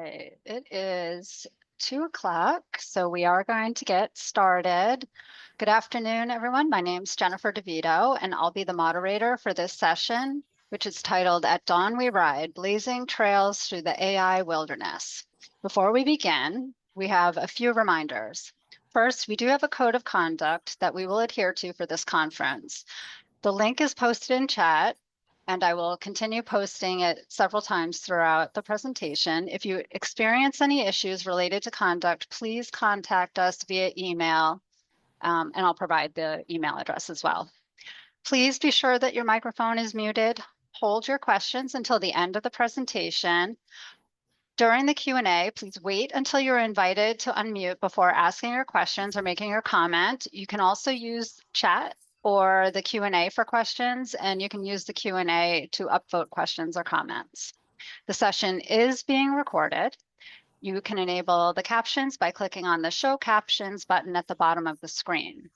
It is 2 o'clock, so we are going to get started. Good afternoon, everyone. My name's Jennifer DeVito, and I'll be the moderator for this session, which is titled At Dawn We Ride, Blazing Trails Through the AI Wilderness. Before we begin, we have a few reminders. First, we do have a code of conduct that we will adhere to for this conference. The link is posted in chat, and I will continue posting it several times throughout the presentation. If you experience any issues related to conduct, please contact us via email, and I'll provide the email address as well. Please be sure that your microphone is muted. Hold your questions until the end of the presentation. During the Q&A, please wait until you're invited to unmute before asking your questions or making your comment. You can also use chat or the Q&A for questions, and you can use the Q&A to upvote questions or comments. The session is being recorded. You can enable the captions by clicking on the Show Captions button at the bottom of the screen.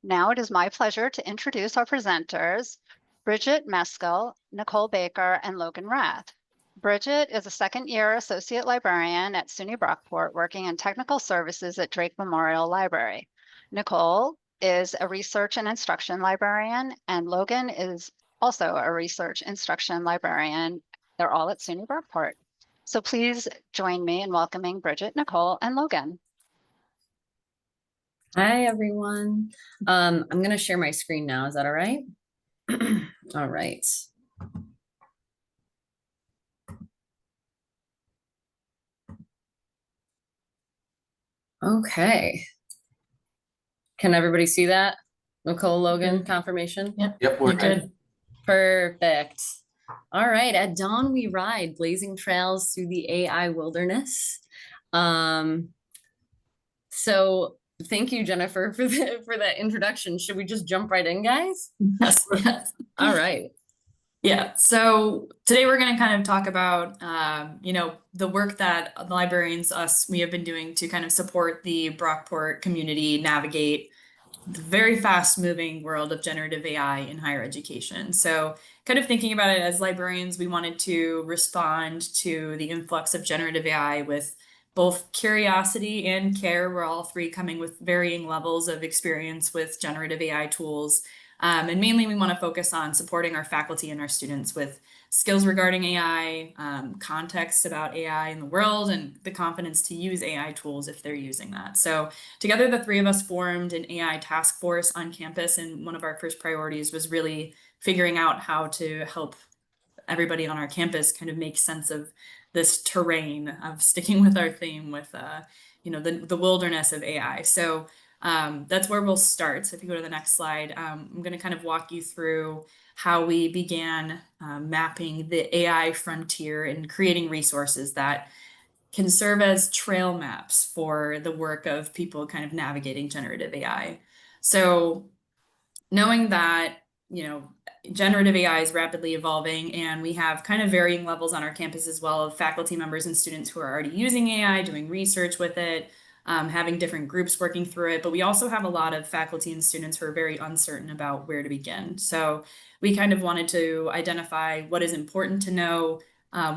Now it is my pleasure to introduce our presenters, Brigette Meskell, Nicole Baker, and Logan Rath. Brigette is a second-year associate librarian at SUNY Brockport, working in technical services at Drake Memorial Library. Nicole is a research and instruction librarian, and Logan is also a research instruction librarian. They're all at SUNY Brockport. So please join me in welcoming Brigette, Nicole, and Logan. Hi, everyone. I'm going to share my screen now. Is that all right? All right. Okay. Can everybody see that? Nicole, Logan, confirmation? Yep, we're good. Perfect. All right. At dawn we ride, blazing trails through the AI wilderness. So thank you, Jennifer, for that introduction. Should we just jump right in, guys? Yes. Yes. All right. Yeah. So today we're going to kind of talk about, the work that the librarians, we have been doing to kind of support the Brockport community navigate the very fast moving world of generative AI in higher education. So kind of thinking about it as librarians, we wanted to respond to the influx of generative AI with both curiosity and care. We're all three coming with varying levels of experience with generative AI tools. And mainly we want to focus on supporting our faculty and our students with skills regarding AI, context about AI in the world, and the confidence to use AI tools if they're using that. So together, the three of us formed an AI task force on campus, and one of our first priorities was really figuring out how to help everybody on our campus kind of make sense of this terrain of sticking with our theme with, the wilderness of AI. So that's where we'll start. So if you go to the next slide, I'm going to kind of walk you through how we began mapping the AI frontier and creating resources that can serve as trail maps for the work of people kind of navigating generative AI. So knowing that, generative AI is rapidly evolving, and we have kind of varying levels on our campus as well of faculty members and students who are already using AI, doing research with it, having different groups working through it. But we also have a lot of faculty and students who are very uncertain about where to begin. So we kind of wanted to identify what is important to know,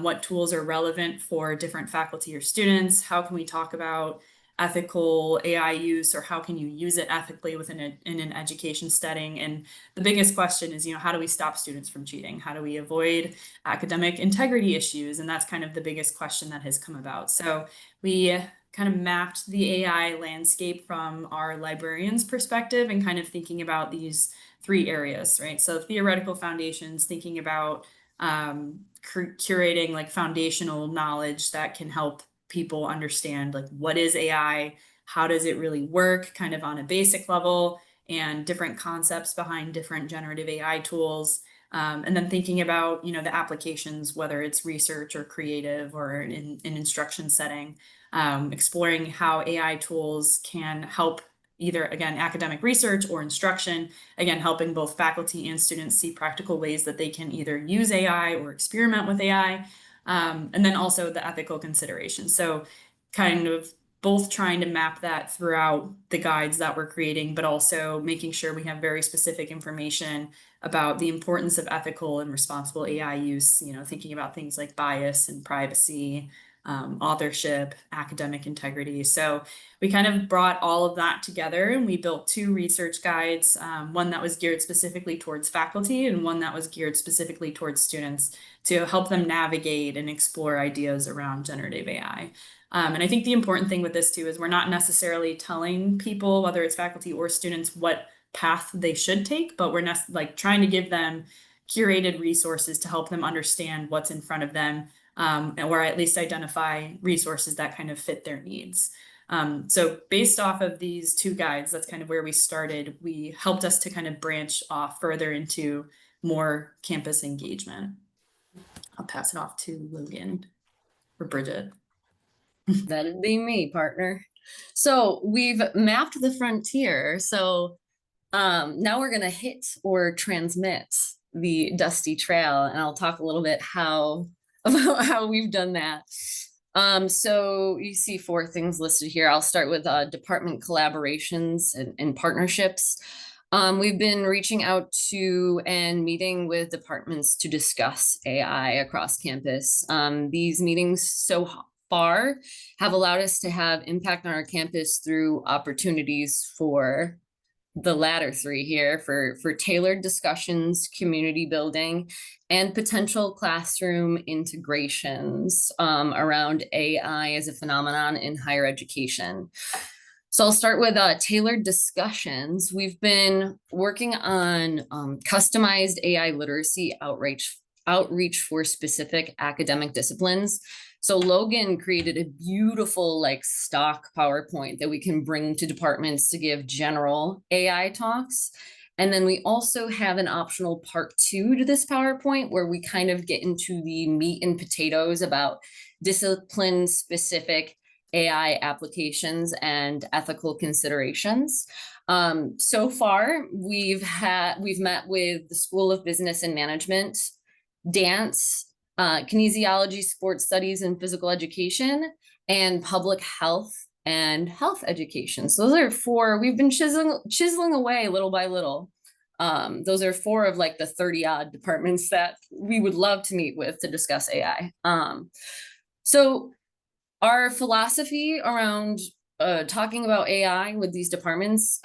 what tools are relevant for different faculty or students, how can we talk about ethical AI use, or how can you use it ethically in an education setting. And the biggest question is, how do we stop students from cheating? How do we avoid academic integrity issues? And that's kind of the biggest question that has come about. So we kind of mapped the AI landscape from our librarians' perspective and kind of thinking about these three areas, right? So theoretical foundations, thinking about curating like foundational knowledge that can help people understand like what is AI, how does it really work kind of on a basic level, and different concepts behind different generative AI tools. And then thinking about, the applications, whether it's research or creative or in an instruction setting, exploring how AI tools can help either, again, academic research or instruction, again, helping both faculty and students see practical ways that they can either use AI or experiment with AI. And then also the ethical considerations. So kind of both trying to map that throughout the guides that we're creating, but also making sure we have very specific information about the importance of ethical and responsible AI use, you know, thinking about things like bias and privacy, authorship, academic integrity. So we kind of brought all of that together and we built 2 research guides, one that was geared specifically towards faculty and one that was geared specifically towards students to help them navigate and explore ideas around generative AI. And I think the important thing with this too is we're not necessarily telling people, whether it's faculty or students, what path they should take, but we're like trying to give them curated resources to help them understand what's in front of them, or at least identify resources that kind of fit their needs. So based off of these 2 guides, that's kind of where we started. We helped us to kind of branch off further into more campus engagement. I'll pass it off to Logan or Bridget. That'd be me, partner. So we've mapped the frontier. So now we're gonna hit or transmit the dusty trail, and I'll talk a little bit about how we've done that. So you see 4 things listed here. I'll start with department collaborations and partnerships. We've been reaching out to and meeting with departments to discuss AI across campus. These meetings so far have allowed us to have impact on our campus through opportunities for the latter 3 here for tailored discussions, community building, and potential classroom integrations around AI as a phenomenon in higher education. So I'll start with tailored discussions. We've been working on customized AI literacy outreach for specific academic disciplines. So Logan created a beautiful like stock PowerPoint that we can bring to departments to give general AI talks. And then we also have an optional part 2 to this PowerPoint where we kind of get into the meat and potatoes about discipline specific AI applications and ethical considerations. So far, we've met with the School of Business and Management, dance, kinesiology, sports studies, and physical education, and public health and health education. So those are 4. We've been chiseling away little by little. Those are 4 of like the 30 odd departments that we would love to meet with to discuss AI. So our philosophy around talking about AI with these departments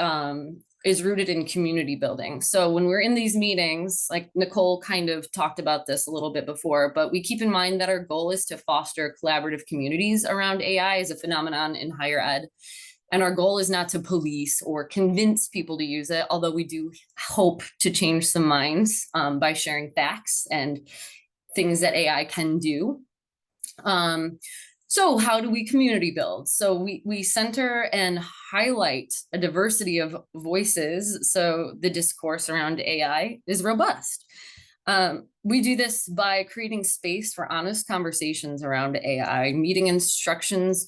is rooted in community building. So when we're in these meetings, like Nicole kind of talked about this a little bit before, but we keep in mind that our goal is to foster collaborative communities around AI as a phenomenon in higher ed. And our goal is not to police or convince people to use it, although we do hope to change some minds by sharing facts and things that AI can do. So how do we community build? So we center and highlight a diversity of voices so the discourse around AI is robust. We do this by creating space for honest conversations around AI, meeting instructions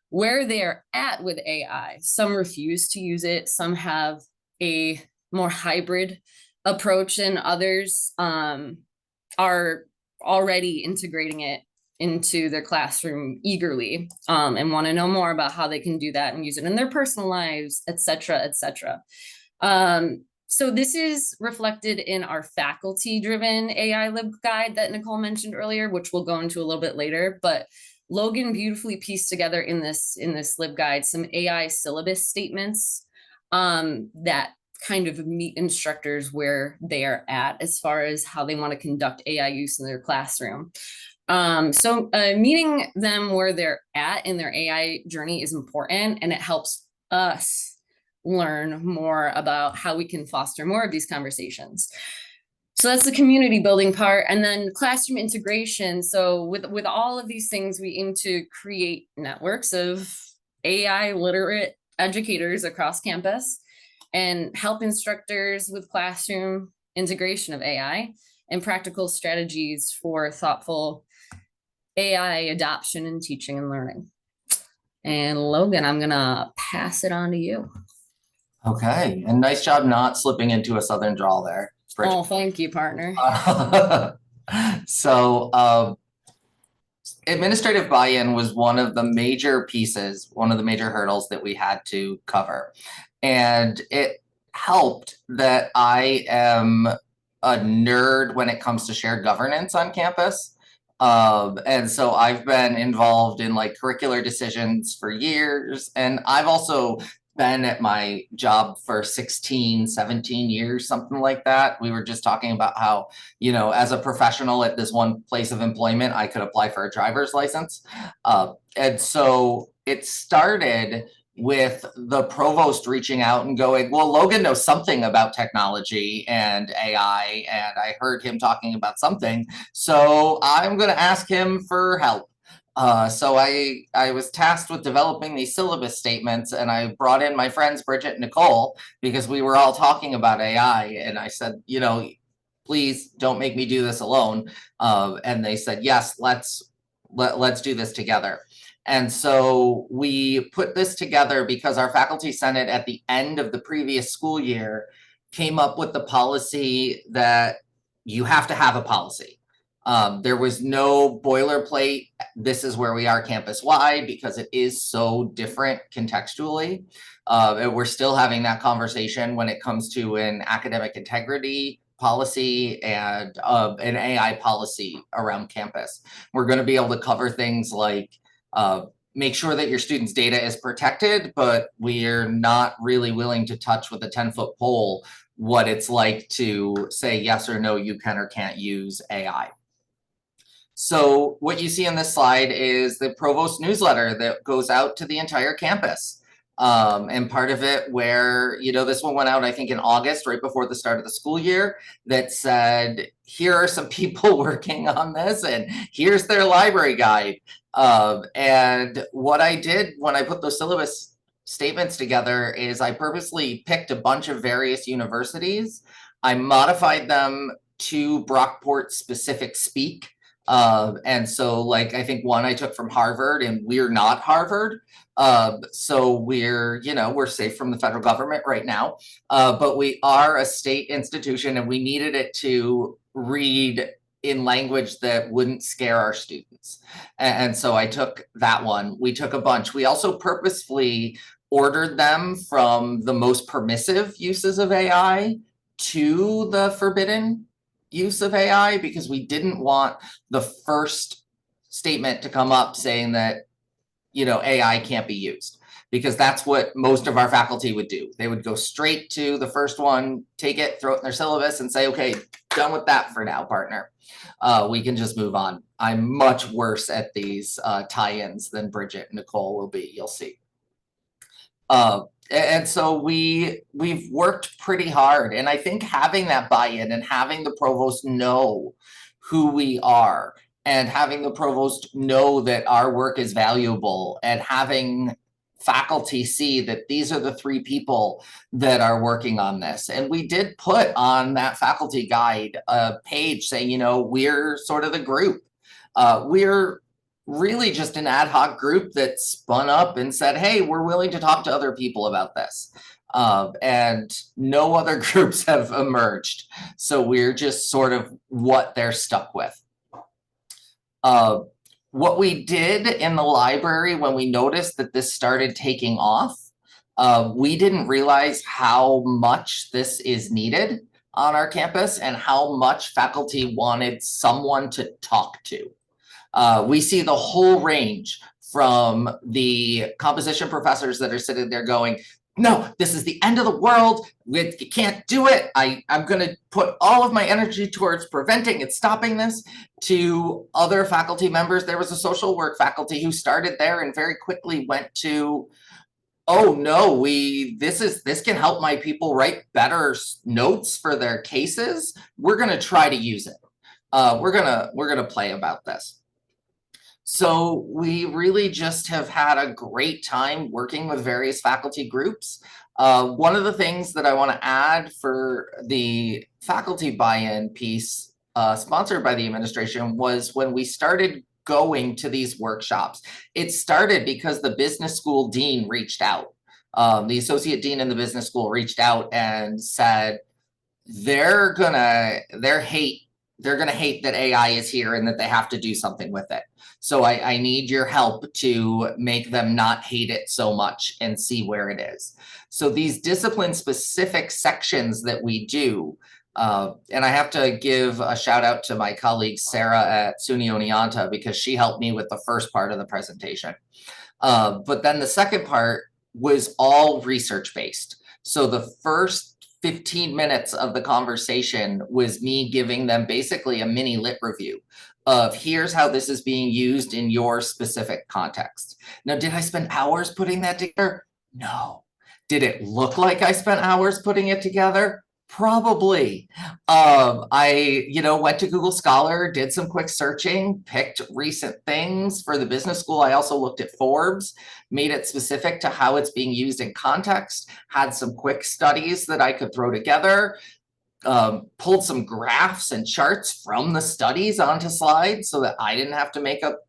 where they're at with AI. Some refuse to use it, some have a more hybrid approach, and others are already integrating it into their classroom eagerly and want to know more about how they can do that and use it in their personal lives, et cetera, et cetera. So this is reflected in our faculty-driven AI Lib guide that Nicole mentioned earlier, which we'll go into a little bit later. But Logan beautifully pieced together in this Lib guide some AI syllabus statements that kind of meet instructors where they are at as far as how they want to conduct AI use in their classroom. So meeting them where they're at in their AI journey is important, and it helps us learn more about how we can foster more of these conversations. So that's the community building part. And then classroom integration. So with all of these things, we aim to create networks of AI literate educators across campus and help instructors with classroom integration of AI and practical strategies for thoughtful AI adoption in teaching and learning. And Logan, I'm gonna pass it on to you. Okay, and nice job not slipping into a Southern drawl there. Oh, thank you, partner. So administrative buy-in was one of the major pieces, one of the major hurdles that we had to cover. And it helped that I am a nerd when it comes to shared governance on campus. And so I've been involved in like curricular decisions for years. And I've also been at my job for 16, 17 years, something like that. We were just talking about how, you know, as a professional at this one place of employment, I could apply for a driver's license. And so it started with the provost reaching out and going, well, Logan knows something about technology and AI, and I heard him talking about something, so I'm going to ask him for help. So I was tasked with developing these syllabus statements, and I brought in my friends Brigette and Nicole because we were all talking about AI, and I said, you know, please don't make me do this alone. And they said, yes, let's do this together. And so we put this together because our faculty senate at the end of the previous school year came up with the policy that you have to have a policy. There was no boilerplate. This is where we are campus wide because it is so different contextually. And we're still having that conversation when it comes to an academic integrity policy and an AI policy around campus. We're going to be able to cover things like make sure that your students' data is protected, but we're not really willing to touch with a 10-foot pole what it's like to say yes or no, you can or can't use AI. So what you see on this slide is the provost newsletter that goes out to the entire campus. And part of it where, you know, this one went out, I think in August, right before the start of the school year, that said, here are some people working on this and here's their library guide. And what I did when I put those syllabus statements together is I purposely picked a bunch of various universities. I modified them to Brockport specific speak. And so like, I think one I took from Harvard, and we're not Harvard. So we're, you know, we're safe from the federal government right now, but we are a state institution and we needed it to read in language that wouldn't scare our students. And so I took that one. We took a bunch. We also purposefully ordered them from the most permissive uses of AI to the forbidden use of AI, because we didn't want the first statement to come up saying that, you know, AI can't be used, because that's what most of our faculty would do. They would go straight to the first one, take it, throw it in their syllabus and say, okay, done with that for now, partner. We can just move on. I'm much worse at these tie-ins than Brigette and Nicole will be, you'll see. And so we've worked pretty hard, and I think having that buy-in and having the provost know who we are and having the provost know that our work is valuable and having faculty see that these are the 3 people that are working on this. And we did put on that faculty guide a page saying, you know, we're sort of the group. We're really just an ad hoc group that spun up and said, hey, we're willing to talk to other people about this. And no other groups have emerged. So we're just sort of what they're stuck with. What we did in the library when we noticed that this started taking off, we didn't realize how much this is needed on our campus and how much faculty wanted someone to talk to. We see the whole range from the composition professors that are sitting there going, no, this is the end of the world. You can't do it. I'm going to put all of my energy towards preventing and stopping this, to other faculty members. There was a social work faculty who started there and very quickly went to, oh no, this can help my people write better notes for their cases. We're going to try to use it. We're going to play about this. So we really just have had a great time working with various faculty groups. One of the things that I want to add for the faculty buy-in piece sponsored by the administration was when we started going to these workshops. It started because the business school dean reached out. The associate dean in the business school reached out and said, their hate they're going to hate that AI is here and that they have to do something with it. So I need your help to make them not hate it so much and see where it is. So these discipline specific sections that we do, and I have to give a shout out to my colleague Sarah at SUNY Oneonta because she helped me with the first part of the presentation. But then the second part was all research based. So the first 15 minutes of the conversation was me giving them basically a mini lit review of here's how this is being used in your specific context. Now, did I spend hours putting that together? No. Did it look like I spent hours putting it together? Probably. I, went to Google Scholar, did some quick searching, picked recent things for the business school. I also looked at Forbes, made it specific to how it's being used in context, had some quick studies that I could throw together, pulled some graphs and charts from the studies onto slides so that I didn't have to make up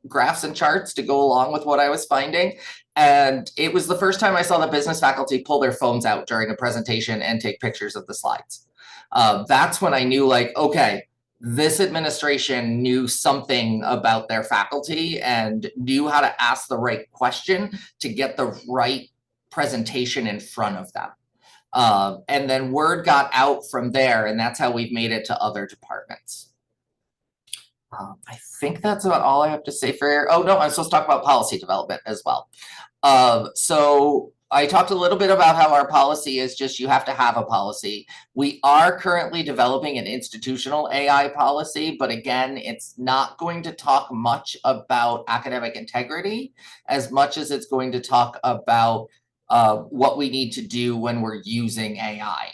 graphs and charts to go along with what I was finding. And it was the first time I saw the business faculty pull their phones out during a presentation and take pictures of the slides. That's when I knew, like, okay, this administration knew something about their faculty and knew how to ask the right question to get the right presentation in front of them. And then word got out from there, and that's how we've made it to other departments. I think that's about all I have to say for, oh no, I'm supposed to talk about policy development as well. So I talked a little bit about how our policy is just, you have to have a policy. We are currently developing an institutional AI policy, but again, it's not going to talk much about academic integrity as much as it's going to talk about what we need to do when we're using AI.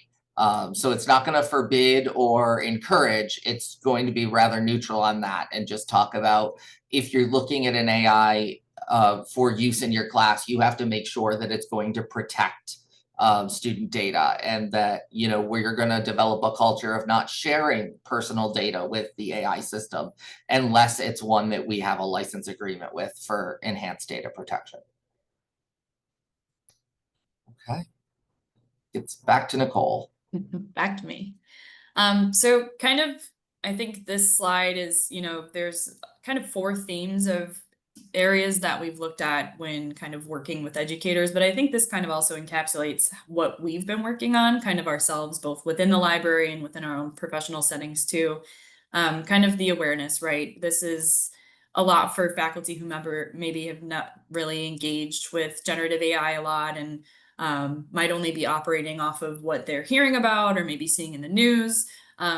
So it's not going to forbid or encourage, it's going to be rather neutral on that and just talk about if you're looking at an AI for use in your class, you have to make sure that it's going to protect student data and that, where you're going to develop a culture of not sharing personal data with the AI system unless it's one that we have a license agreement with for enhanced data protection. Okay. It's back to Nicole. Back to me. So kind of, I think this slide is, there's kind of 4 themes of areas that we've looked at when kind of working with educators, but I think this kind of also encapsulates what we've been working on kind of ourselves, both within the library and within our own professional settings too. Kind of the awareness, right? This is a lot for faculty who maybe have not really engaged with generative AI a lot and might only be operating off of what they're hearing about or maybe seeing in the news.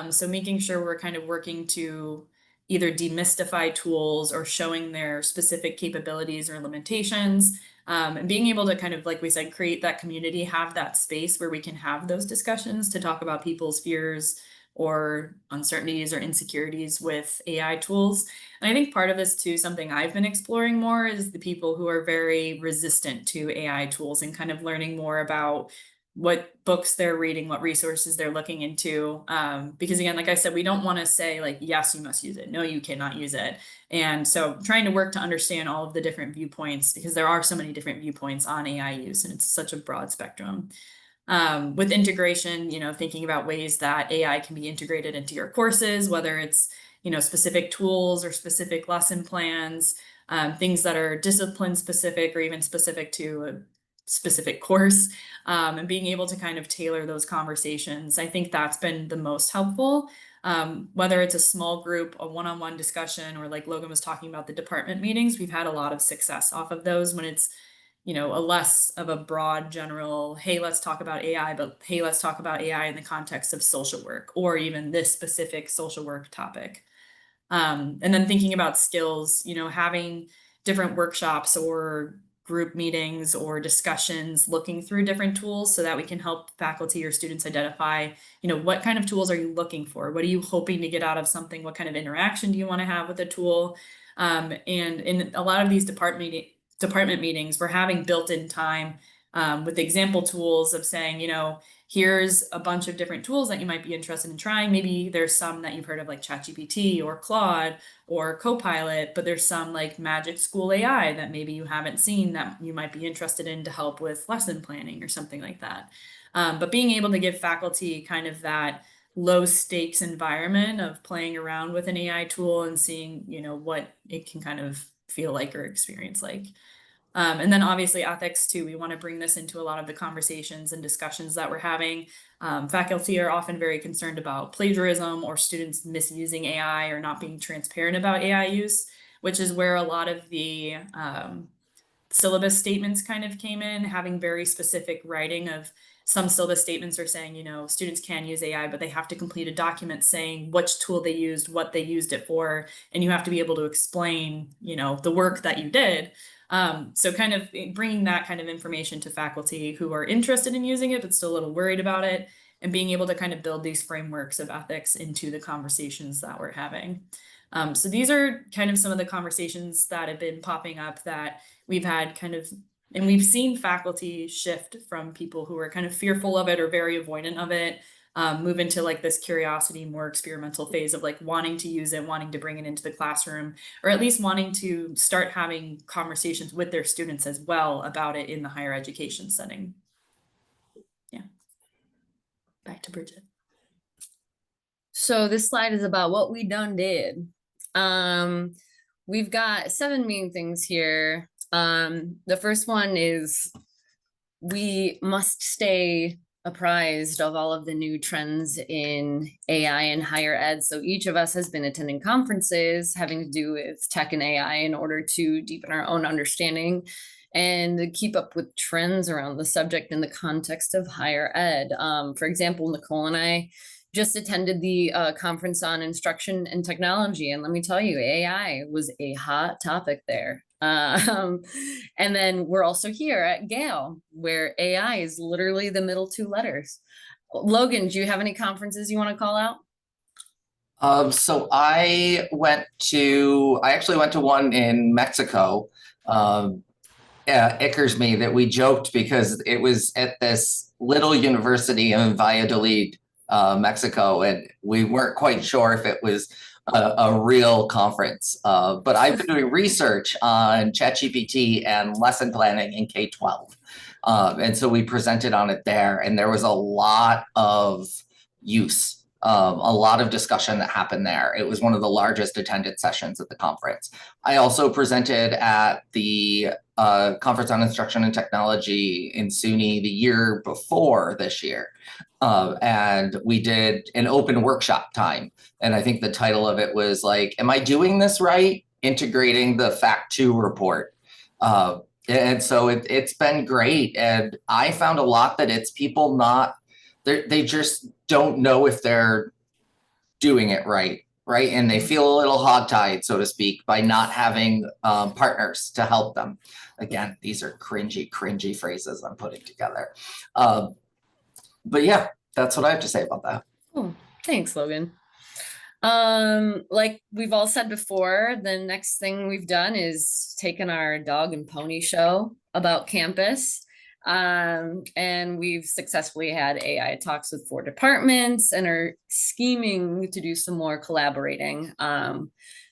So making sure we're kind of working to either demystify tools or showing their specific capabilities or limitations, and being able to kind of, like we said, create that community, have that space where we can have those discussions to talk about people's fears or uncertainties or insecurities with AI tools. And I think part of this too, something I've been exploring more is the people who are very resistant to AI tools and kind of learning more about what books they're reading, what resources they're looking into. Because again, like I said, we don't want to say like, yes, you must use it. No, you cannot use it. And so trying to work to understand all of the different viewpoints, because there are so many different viewpoints on AI use and it's such a broad spectrum. With integration, thinking about ways that AI can be integrated into your courses, whether it's, specific tools or specific lesson plans, things that are discipline specific or even specific to a specific course, and being able to kind of tailor those conversations. I think that's been the most helpful. Whether it's a small group, a one-on-one discussion, or like Logan was talking about the department meetings, we've had a lot of success off of those when it's a less of a broad general, hey, let's talk about AI, but hey, let's talk about AI in the context of social work or even this specific social work topic. And then thinking about skills, having different workshops or group meetings or discussions, looking through different tools so that we can help faculty or students identify, what kind of tools are you looking for? What are you hoping to get out of something? What kind of interaction do you want to have with a tool? And in a lot of these department meetings, we're having built-in time with example tools of saying, here's a bunch of different tools that you might be interested in trying. Maybe there's some that you've heard of like ChatGPT or Claude or Copilot, but there's some like Magic School AI that maybe you haven't seen that you might be interested in to help with lesson planning or something like that. But being able to give faculty kind of that low stakes environment of playing around with an AI tool and seeing, you know, what it can kind of feel like or experience like. And then obviously ethics too. We want to bring this into a lot of the conversations and discussions that we're having. Faculty are often very concerned about plagiarism or students misusing AI or not being transparent about AI use, which is where a lot of the syllabus statements kind of came in, having very specific writing of some syllabus statements are saying, you know, students can use AI, but they have to complete a document saying which tool they used, what they used it for, and you have to be able to explain, you know, the work that you did. So kind of bringing that kind of information to faculty who are interested in using it, but still a little worried about it, and being able to kind of build these frameworks of ethics into the conversations that we're having. So these are kind of some of the conversations that have been popping up that we've had kind of, and we've seen faculty shift from people who are kind of fearful of it or very avoidant of it, move into like this curiosity, more experimental phase of like wanting to use it, wanting to bring it into the classroom, or at least wanting to start having conversations with their students as well about it in the higher education setting. Yeah. Back to Brigette. So this slide is about what we done did. We've got 7 main things here. The first one is we must stay apprised of all of the new trends in AI and higher ed. So each of us has been attending conferences having to do with tech and AI in order to deepen our own understanding and keep up with trends around the subject in the context of higher ed. For example, Nicole and I just attended the conference on instruction and technology. And let me tell you, AI was a hot topic there. And then we're also here at Gale, where AI is literally the middle 2 letters. Logan, do you have any conferences you want to call out? So I actually went to one in Mexico. Ickers me that we joked because it was at this little university in Valladolid, Mexico, and we weren't quite sure if it was a real conference. But I've been doing research on ChatGPT and lesson planning in K-12. And so we presented on it there, and there was a lot of use, a lot of discussion that happened there. It was one of the largest attended sessions at the conference. I also presented at the conference on instruction and technology in SUNY the year before this year. And we did an open workshop time. And I think the title of it was like, am I doing this right? Integrating the Fact 2 report. And so it's been great. And I found a lot that it's people they just don't know if they're doing it right. Right. And they feel a little hogtied, so to speak, by not having partners to help them. Again, these are cringy phrases I'm putting together. But yeah, that's what I have to say about that. Oh, thanks, Logan. Like we've all said before, the next thing we've done is taken our dog and pony show about campus. And we've successfully had AI talks with 4 departments and are scheming to do some more collaborating.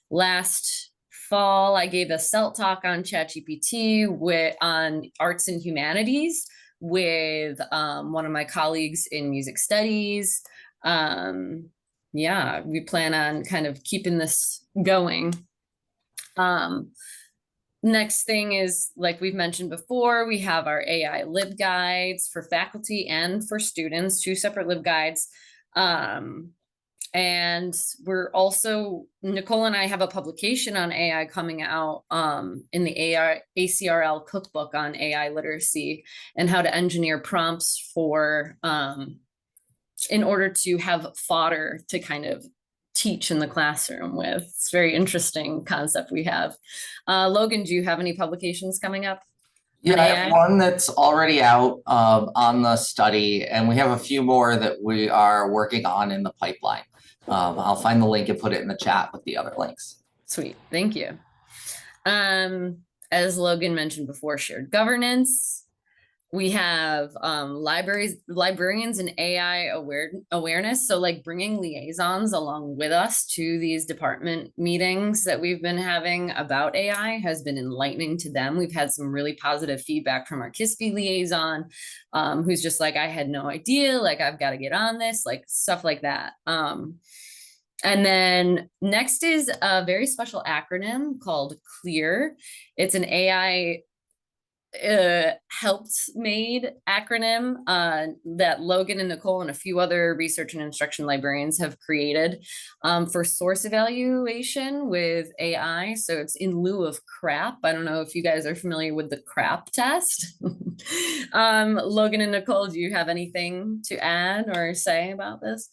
Last fall, I gave a CELT talk on ChatGPT on arts and humanities with one of my colleagues in music studies. Yeah, we plan on kind of keeping this going. Next thing is, like we've mentioned before, we have our AI LibGuides for faculty and for students, 2 separate LibGuides. And we're also, Nicole and I have a publication on AI coming out in the ACRL cookbook on AI literacy and how to engineer prompts for, in order to have fodder to kind of teach in the classroom with. It's a very interesting concept we have. Logan, do you have any publications coming up? Yeah, I have one that's already out on the study, and we have a few more that we are working on in the pipeline. I'll find the link and put it in the chat with the other links. Sweet, thank you. As Logan mentioned before, shared governance. We have librarians and AI awareness. So like bringing liaisons along with us to these department meetings that we've been having about AI has been enlightening to them. We've had some really positive feedback from our KISP liaison, who's just like, I had no idea, like I've got to get on this, like stuff like that. And then next is a very special acronym called CLEAR. It's an AI helped made acronym that Logan and Nicole and a few other research and instruction librarians have created for source evaluation with AI. So it's in lieu of CRAP. I don't know if you guys are familiar with the CRAP test. Logan and Nicole, do you have anything to add or say about this?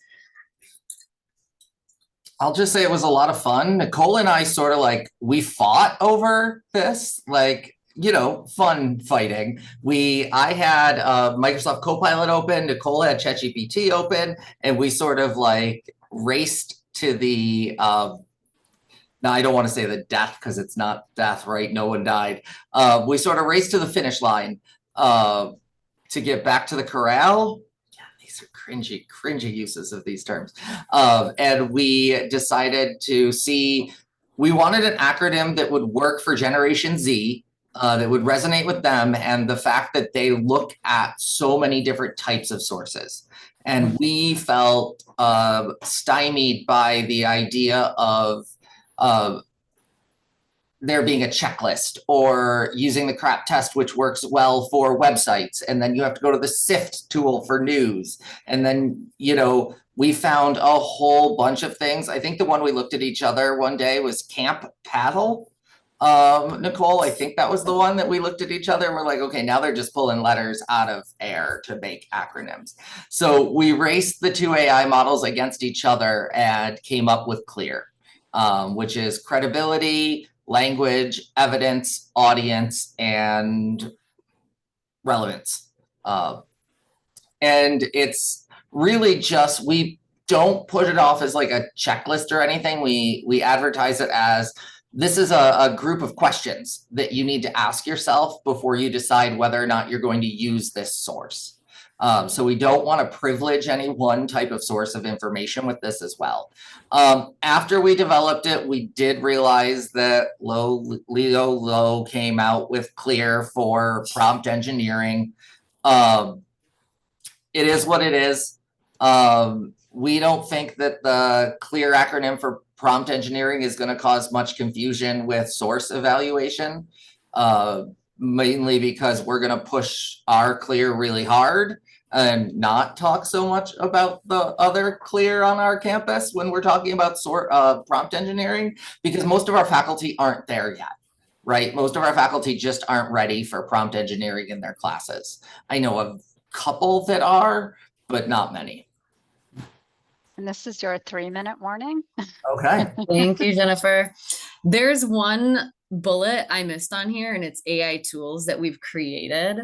I'll just say it was a lot of fun. Nicole and I sort of like, we fought over this, like, you know, fun fighting. I had Microsoft Copilot open, Nicole had ChatGPT open, and we sort of like raced to the, now I don't want to say the death because it's not death, right? No one died. We sort of raced to the finish line to get back to the corral. Yeah, these are cringy uses of these terms. And we decided to see, we wanted an acronym that would work for Generation Z, that would resonate with them, and the fact that they look at so many different types of sources. And we felt stymied by the idea of there being a checklist or using the CRAP test, which works well for websites. And then you have to go to the SIFT tool for news. And then, you know, we found a whole bunch of things. I think the one we looked at each other one day was Camp Paddle. Nicole, I think that was the one that we looked at each other and we're like, okay, now they're just pulling letters out of air to make acronyms. So we raced the two AI models against each other and came up with CLEAR, which is credibility, language, evidence, audience, and relevance. And it's really just, we don't put it off as like a checklist or anything. We advertise it as, this is a group of questions that you need to ask yourself before you decide whether or not you're going to use this source. So we don't want to privilege any one type of source of information with this as well. After we developed it, we did realize that Leo Lowe came out with CLEAR for prompt engineering. It is what it is. We don't think that the CLEAR acronym for prompt engineering is going to cause much confusion with source evaluation, mainly because we're going to push our CLEAR really hard and not talk so much about the other CLEAR on our campus when we're talking about prompt engineering, because most of our faculty aren't there yet, right? Most of our faculty just aren't ready for prompt engineering in their classes. I know a couple that are, but not many. And this is your 3-minute warning. Okay. Thank you, Jennifer. There's one bullet I missed on here, and it's AI tools that we've created.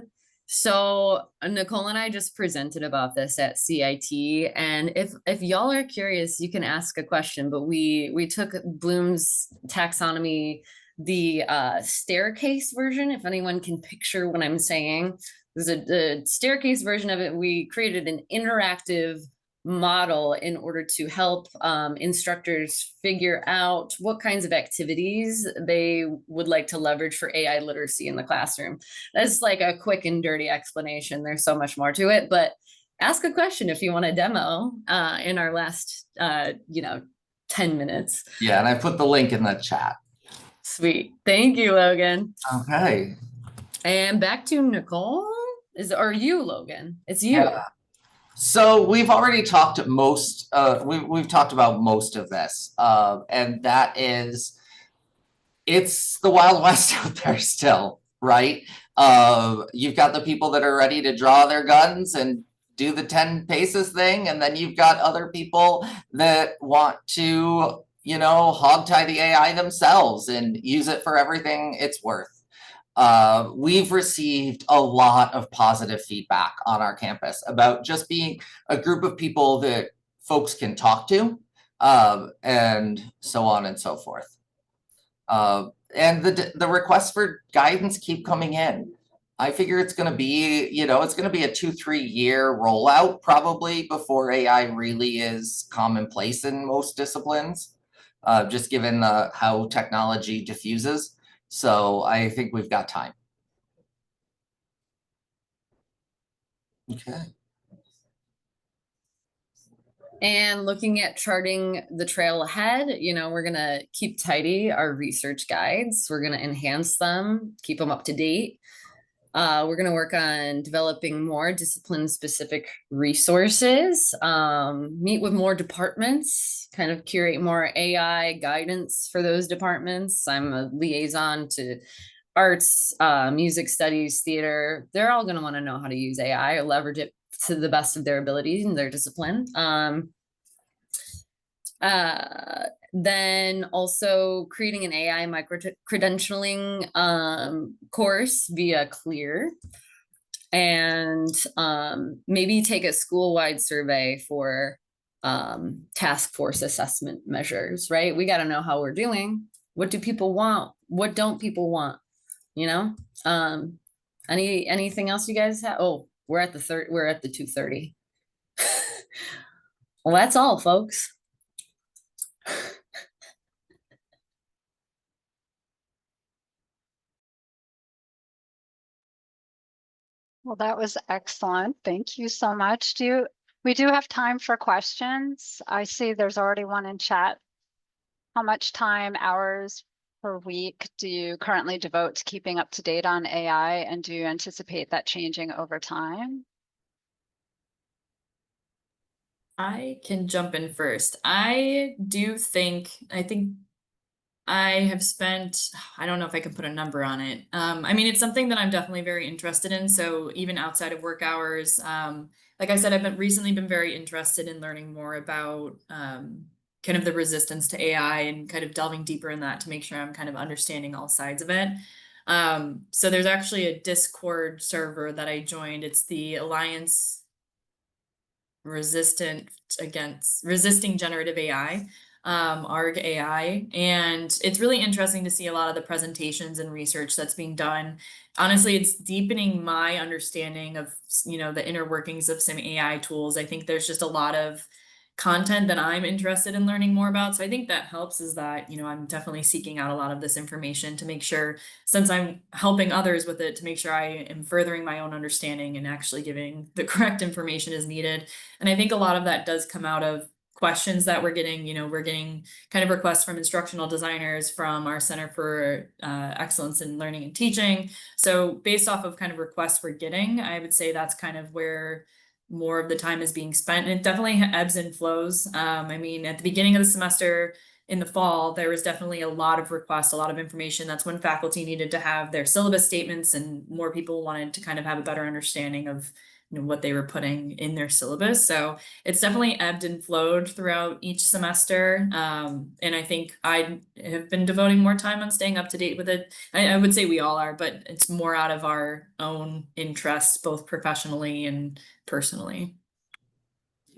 So Nicole and I just presented about this at CIT, and if y'all are curious, you can ask a question. But we took Bloom's taxonomy, the staircase version. If anyone can picture what I'm saying, there's a staircase version of it. We created an interactive model in order to help instructors figure out what kinds of activities they would like to leverage for AI literacy in the classroom. That's like a quick and dirty explanation. There's so much more to it, but ask a question if you want a demo in our last 10 minutes. Yeah, and I put the link in the chat. Sweet. Thank you, Logan. Okay. And back to Nicole. Or you, Logan? It's you. Yeah. So we've already talked we've talked about most of this, and that is, it's the Wild West out there still, right? You've got the people that are ready to draw their guns and do the 10 paces thing, and then you've got other people that want to, hogtie the AI themselves and use it for everything it's worth. We've received a lot of positive feedback on our campus about just being a group of people that folks can talk to, and so on and so forth. And the requests for guidance keep coming in. I figure it's going to be, it's going to be a 2-3 year rollout probably before AI really is commonplace in most disciplines, just given how technology diffuses. So I think we've got time. Okay. And looking at charting the trail ahead, we're going to keep tidy our research guides. We're going to enhance them, keep them up to date. We're going to work on developing more discipline-specific resources, meet with more departments, kind of curate more AI guidance for those departments. I'm a liaison to arts, music studies, theater. They're all going to want to know how to use AI or leverage it to the best of their abilities in their discipline. Then also creating an AI micro-credentialing course via Clear, and maybe take a school-wide survey for task force assessment measures, right? We got to know how we're doing. What do people want? What don't people want? Anything else you guys have? Oh, we're at the 2:30. Well, that's all, folks. Well, that was excellent. Thank you so much. We do have time for questions. I see there's already one in chat. How much time, hours per week do you currently devote to keeping up to date on AI, and do you anticipate that changing over time? I can jump in first. I think I have spent, I don't know if I can put a number on it. I mean, it's something that I'm definitely very interested in. So even outside of work hours, like I said, I've recently been very interested in learning more about kind of the resistance to AI and kind of delving deeper in that to make sure I'm kind of understanding all sides of it. So there's actually a Discord server that I joined. It's the Alliance Resisting Generative AI. ARG AI, and it's really interesting to see a lot of the presentations and research that's being done. Honestly, it's deepening my understanding of the inner workings of some AI tools. I think there's just a lot of content that I'm interested in learning more about. So I think that helps is that, I'm definitely seeking out a lot of this information to make sure, since I'm helping others with it, to make sure I am furthering my own understanding and actually giving the correct information as needed. And I think a lot of that does come out of questions that we're getting. We're getting kind of requests from instructional designers from our Center for Excellence in Learning and Teaching. So based off of kind of requests we're getting, I would say that's kind of where more of the time is being spent. And it definitely ebbs and flows. I mean, at the beginning of the semester in the fall, there was definitely a lot of requests, a lot of information. That's when faculty needed to have their syllabus statements, and more people wanted to kind of have a better understanding of what they were putting in their syllabus. So it's definitely ebbed and flowed throughout each semester. And I think I have been devoting more time on staying up to date with it. I would say we all are, but it's more out of our own interests, both professionally and personally.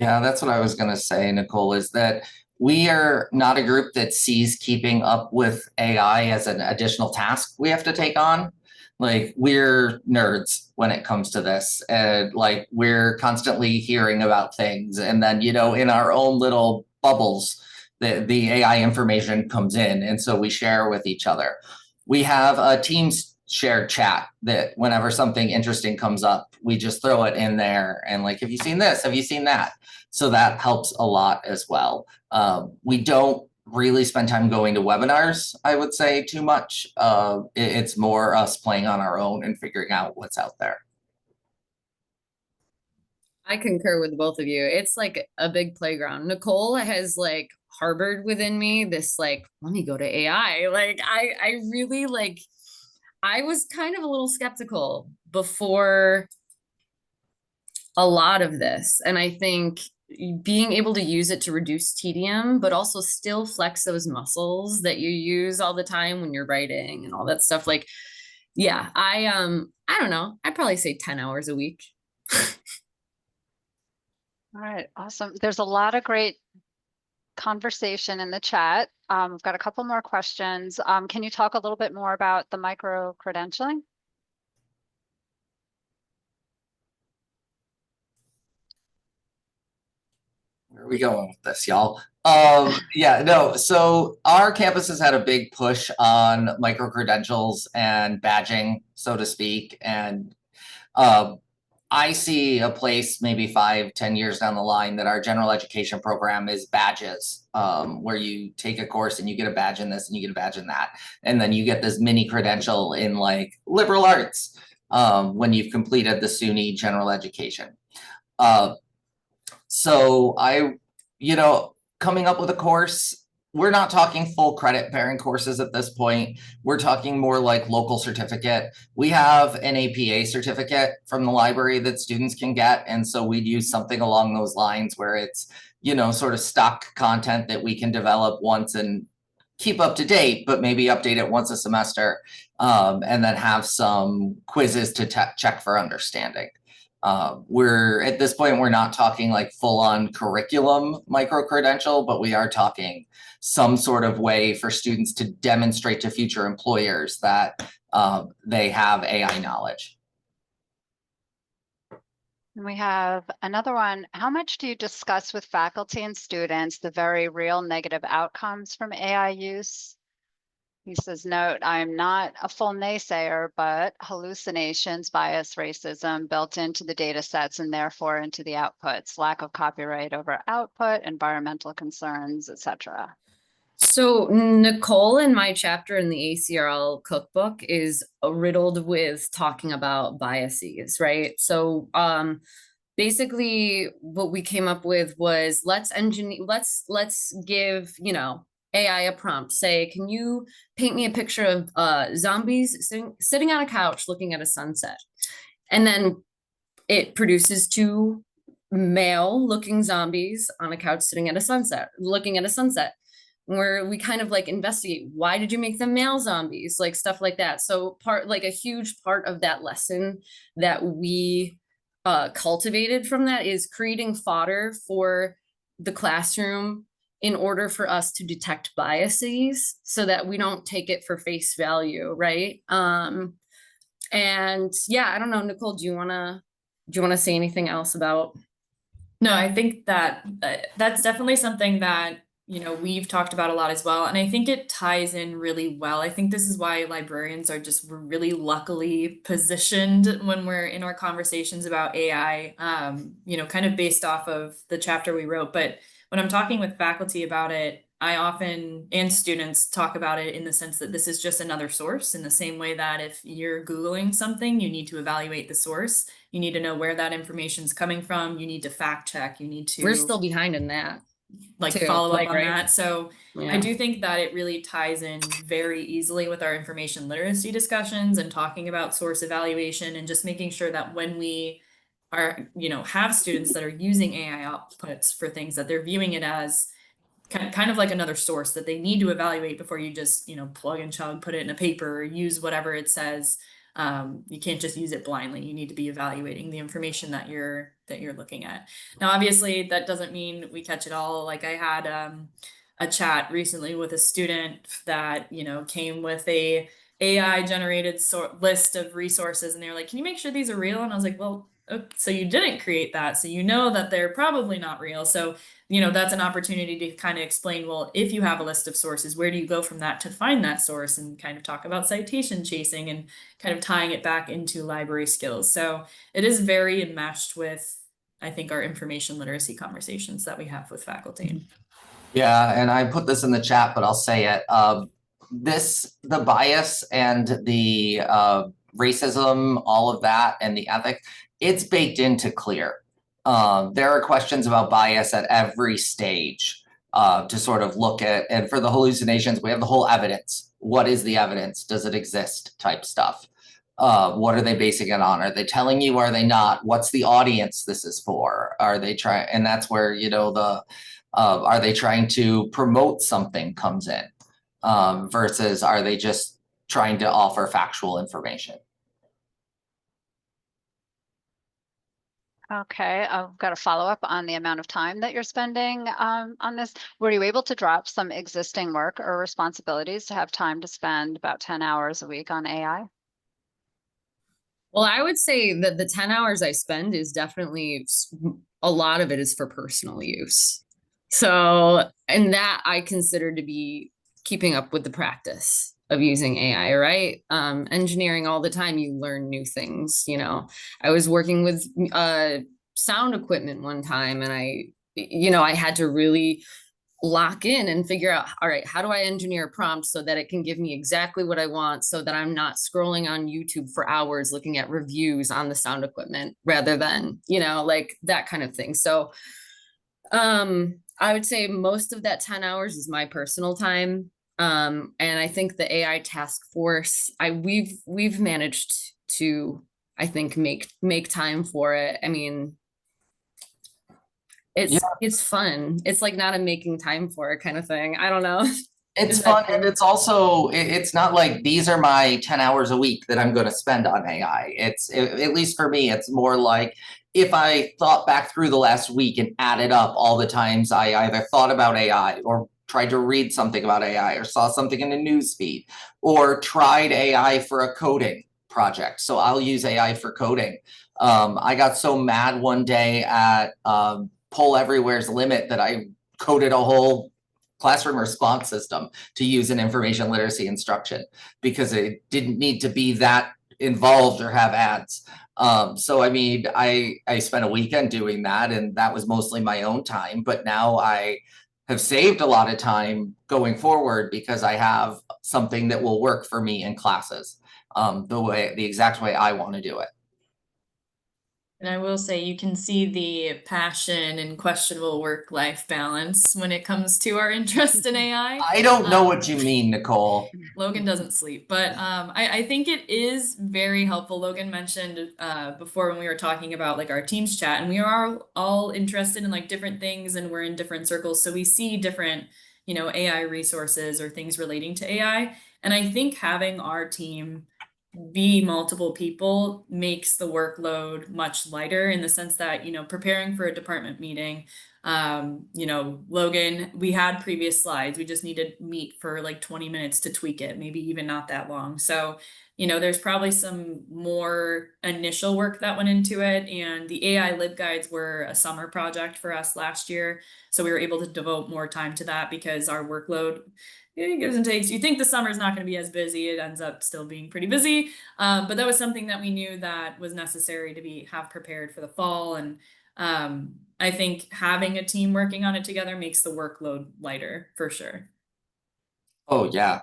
Yeah, that's what I was going to say, Nicole, is that we are not a group that sees keeping up with AI as an additional task we have to take on. Like, we're nerds when it comes to this, and like we're constantly hearing about things, and then in our own little bubbles the AI information comes in, and so we share with each other. We have a Teams shared chat that whenever something interesting comes up, we just throw it in there and like, have you seen this? Have you seen that? So that helps a lot as well. We don't really spend time going to webinars, I would say, too much. It's more us playing on our own and figuring out what's out there. I concur with both of you. It's like a big playground. Nicole has like harbored within me this like, let me go to AI. Like I really like, I was kind of a little skeptical before a lot of this. And I think being able to use it to reduce tedium, but also still flex those muscles that you use all the time when you're writing and all that stuff. Like, yeah, I don't know. I'd probably say 10 hours a week. All right, awesome. There's a lot of great conversation in the chat. We've got a couple more questions. Can you talk a little bit more about the micro-credentialing? Where are we going with this, y'all? Yeah, no. So our campus has had a big push on micro credentials and badging, so to speak. And I see a place maybe 5-10 years down the line that our general education program is badges, where you take a course and you get a badge in this and you get a badge in that. And then you get this mini credential in like liberal arts when you've completed the SUNY general education. So coming up with a course, we're not talking full credit bearing courses at this point. We're talking more like local certificate. We have an APA certificate from the library that students can get. And so we'd use something along those lines where it's, sort of stock content that we can develop once and keep up to date, but maybe update it once a semester, and then have some quizzes to check for understanding. We're at this point, we're not talking like full on curriculum micro credential, but we are talking some sort of way for students to demonstrate to future employers that they have AI knowledge. And we have another one. How much do you discuss with faculty and students the very real negative outcomes from AI use? He says, note, I'm not a full naysayer, but hallucinations, bias, racism built into the data sets and therefore into the outputs, lack of copyright over output, environmental concerns, etc. So Nicole in my chapter in the ACRL cookbook is riddled with talking about biases, right? So basically what we came up with was let's give, AI a prompt. Say, can you paint me a picture of zombies sitting on a couch looking at a sunset? And then it produces 2 male looking zombies on a couch sitting at a sunset, looking at a sunset, where we kind of like investigate, why did you make them male zombies? Like stuff like that. So a huge part of that lesson that we cultivated from that is creating fodder for the classroom in order for us to detect biases so that we don't take it for face value, right? And yeah, I don't know, Nicole, do you wanna say anything else about? No, I think that that's definitely something that, we've talked about a lot as well. And I think it ties in really well. I think this is why librarians are just really luckily positioned when we're in our conversations about AI, kind of based off of the chapter we wrote. But when I'm talking with faculty about it, I often, and students, talk about it in the sense that this is just another source, in the same way that if you're Googling something, you need to evaluate the source. You need to know where that information is coming from. You need to fact check. You need to. We're still behind in that. Follow up on right? that. So Yeah. I do think that it really ties in very easily with our information literacy discussions and talking about source evaluation and just making sure that when we are, have students that are using AI outputs for things, that they're viewing it as kind of like another source that they need to evaluate before you just, plug and chug, put it in a paper, or use whatever it says. You can't just use it blindly. You need to be evaluating the information that you're looking at. Now, obviously, that doesn't mean we catch it all. Like I had a chat recently with a student that came with a AI generated list of resources, and they were like, "Can you make sure these are real?" And I was like, "Well, so you didn't create that, so you know that they're probably not real." So that's an opportunity to kind of explain, well, if you have a list of sources, where do you go from that to find that source, and kind of talk about citation chasing and kind of tying it back into library skills. So it is very enmeshed with, I think, our information literacy conversations that we have with faculty. Yeah, and I put this in the chat, but I'll say it. The bias and the racism, all of that, and the ethics, it's baked into CLEAR. There are questions about bias at every stage to sort of look at, and for the hallucinations, we have the whole evidence. What is the evidence? Does it exist? Type stuff. What are they basing it on? Are they telling you? Are they not? What's the audience this is for? Are they trying? And that's where, are they trying to promote something comes in versus are they just trying to offer factual information? Okay, I've got a follow-up on the amount of time that you're spending on this. Were you able to drop some existing work or responsibilities to have time to spend about 10 hours a week on AI? Well, I would say that the 10 hours I spend is definitely, a lot of it is for personal use. So, and that I consider to be keeping up with the practice of using AI, right? Engineering all the time, you learn new things, you know. I was working with sound equipment one time, and I had to really lock in and figure out, all right, how do I engineer a prompt so that it can give me exactly what I want, so that I'm not scrolling on YouTube for hours looking at reviews on the sound equipment rather than, like that kind of thing. So I would say most of that 10 hours is my personal time. And I think the AI task force, we've managed to, I think, make time for it. I mean, it's fun. It's like not a making time for it kind of thing. I don't know. It's fun, and it's also, it's not like these are my 10 hours a week that I'm going to spend on AI. At least for me, it's more like if I thought back through the last week and added up all the times I either thought about AI or tried to read something about AI or saw something in a news feed or tried AI for a coding project. So I'll use AI for coding. I got so mad one day at Poll Everywhere's Limit that I coded a whole classroom response system to use in information literacy instruction because it didn't need to be that involved or have ads. So I mean, I spent a weekend doing that, and that was mostly my own time, but now I have saved a lot of time going forward because I have something that will work for me in classes, the exact way I want to do it. And I will say you can see the passion and questionable work-life balance when it comes to our interest in AI. I don't know what you mean, Nicole. Logan doesn't sleep, but I think it is very helpful. Logan mentioned before when we were talking about like our Teams chat, and we are all interested in like different things, and we're in different circles, so we see different, AI resources or things relating to AI. And I think having our team be multiple people makes the workload much lighter in the sense that, preparing for a department meeting, Logan, we had previous slides, we just need to meet for like 20 minutes to tweak it, maybe even not that long. So, there's probably some more initial work that went into it, and the AI LibGuides were a summer project for us last year. So we were able to devote more time to that because our workload, it gives and takes. You think the summer is not going to be as busy, it ends up still being pretty busy. But that was something that we knew that was necessary to have prepared for the fall. And I think having a team working on it together makes the workload lighter for sure. Oh yeah,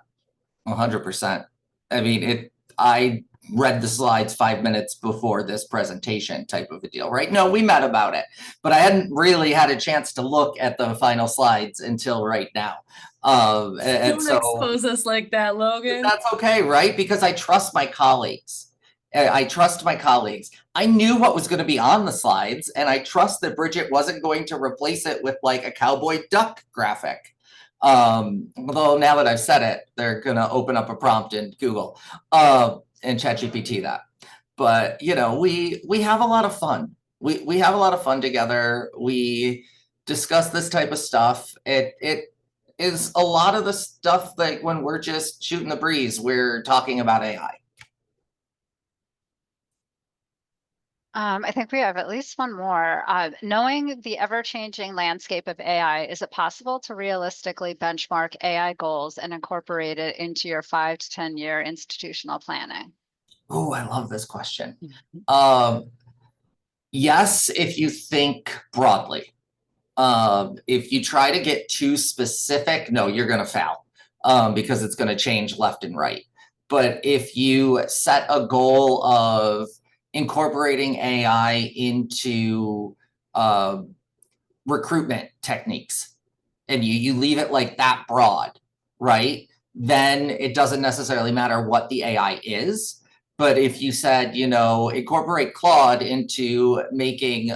100%. I mean, I read the slides 5 minutes before this presentation type of a deal, right? No, we met about it, but I hadn't really had a chance to look at the final slides until right now. And Don't expose us like that, Logan. That's okay, right? Because I trust my colleagues. I trust my colleagues. I knew what was going to be on the slides, and I trust that Brigette wasn't going to replace it with like a cowboy duck graphic. Although now that I've said it, they're going to open up a prompt in Google and ChatGPT that. But, we have a lot of fun. We have a lot of fun together. We discuss this type of stuff. It is a lot of the stuff like when we're just shooting the breeze, we're talking about AI. I think we have at least one more. Knowing the ever-changing landscape of AI, is it possible to realistically benchmark AI goals and incorporate it into your 5 to 10-year institutional planning? Oh, I love this question. Yes, if you think broadly. If you try to get too specific, no, you're going to fail because it's going to change left and right. But if you set a goal of incorporating AI into recruitment techniques and you leave it like that broad, right? Then it doesn't necessarily matter what the AI is. But if you said, incorporate Claude into making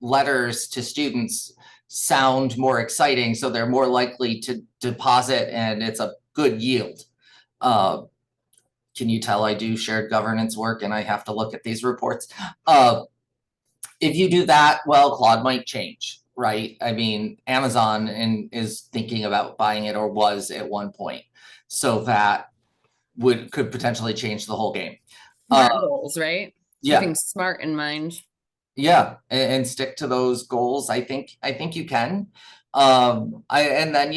letters to students sound more exciting, so they're more likely to deposit and it's a good yield. Can you tell I do shared governance work and I have to look at these reports? If you do that, well, Claude might change, right? I mean, Amazon is thinking about buying it, or was at one point. So that could potentially change the whole game. Smart goals, right? Yeah. Keeping smart in mind. Yeah, and stick to those goals. I think you can. And then,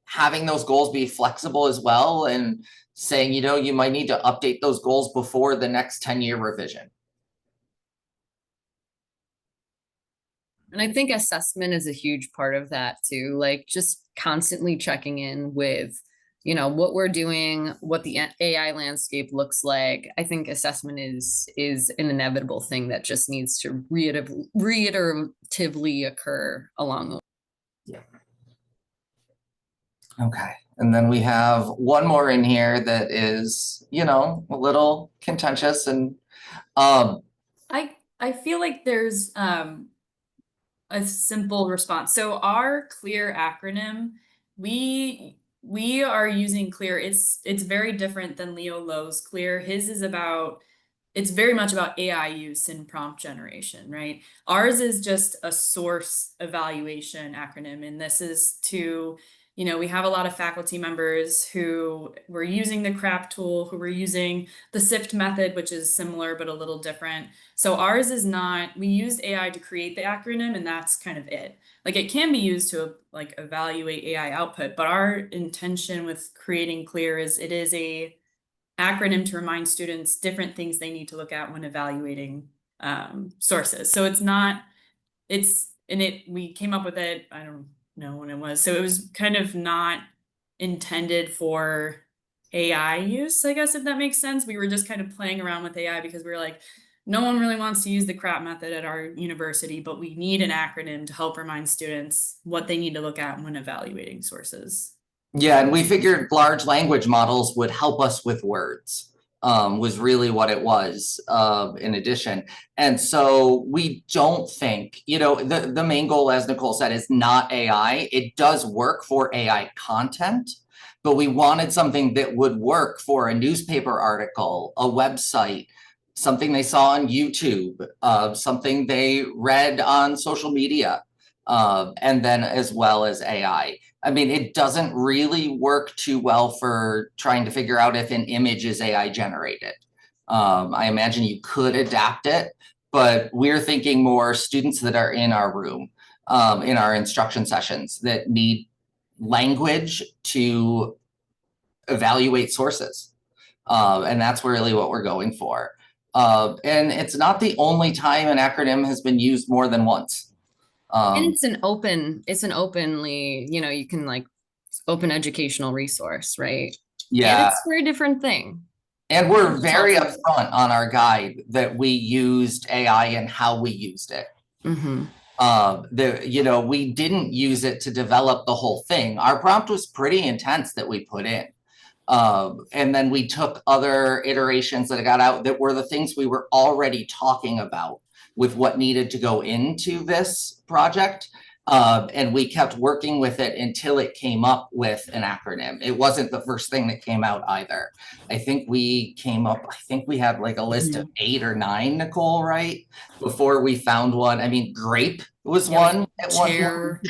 having those goals be flexible as well, and saying, you might need to update those goals before the next 10-year revision. And I think assessment is a huge part of that too, like just constantly checking in with, what we're doing, what the AI landscape looks like. I think assessment is an inevitable thing that just needs to reiteratively occur along the way. Yeah. Okay. And then we have one more in here that is, a little contentious, and I feel like there's a simple response. So our CLEAR acronym, we are using CLEAR. It's very different than Leo Lowe's CLEAR. His is it's very much about AI use and prompt generation, right? Ours is just a source evaluation acronym, and this is to, we have a lot of faculty members who were using the CRAP tool, who were using the SIFT method, which is similar but a little different. So ours is not, we used AI to create the acronym, and that's kind of it. Like, it can be used to evaluate AI output, but our intention with creating CLEAR is it is a acronym to remind students different things they need to look at when evaluating sources. So we came up with it, I don't know when it was. So it was kind of not intended for AI use, I guess, if that makes sense. We were just kind of playing around with AI because we were like, no one really wants to use the CRAP method at our university, but we need an acronym to help remind students what they need to look at when evaluating sources. Yeah, and we figured large language models would help us with words, was really what it was, in addition. And so we don't think, the main goal, as Nicole said, is not AI. It does work for AI content, but we wanted something that would work for a newspaper article, a website, something they saw on YouTube, something they read on social media, and then as well as AI. I mean, it doesn't really work too well for trying to figure out if an image is AI generated. I imagine you could adapt it, but we're thinking more students that are in our room, in our instruction sessions, that need language to evaluate sources. And that's really what we're going for. And it's not the only time an acronym has been used more than once. And it's an openly, you can open educational resource, right? Yeah. And it's for a different thing. And we're very upfront on our guide that we used AI and how we used it. Mm-hmm. We didn't use it to develop the whole thing. Our prompt was pretty intense that we put in. And then we took other iterations that got out that were the things we were already talking about with what needed to go into this project. And we kept working with it until it came up with an acronym. It wasn't the first thing that came out either. I think we had like a list of 8 or 9, Nicole, right? Before we found one. I mean, GRAPE was one at Chair.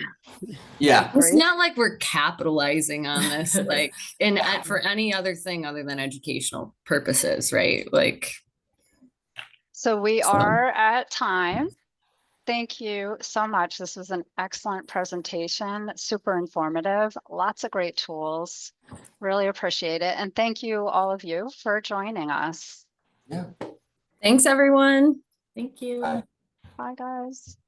Yeah. It's not like we're capitalizing on this, for any other thing other than educational purposes, right? So we are at time. Thank you so much. This was an excellent presentation, super informative, lots of great tools. Really appreciate it. And thank you, all of you, for joining us. Yeah. Thanks, everyone. Thank you. Bye. Bye, guys.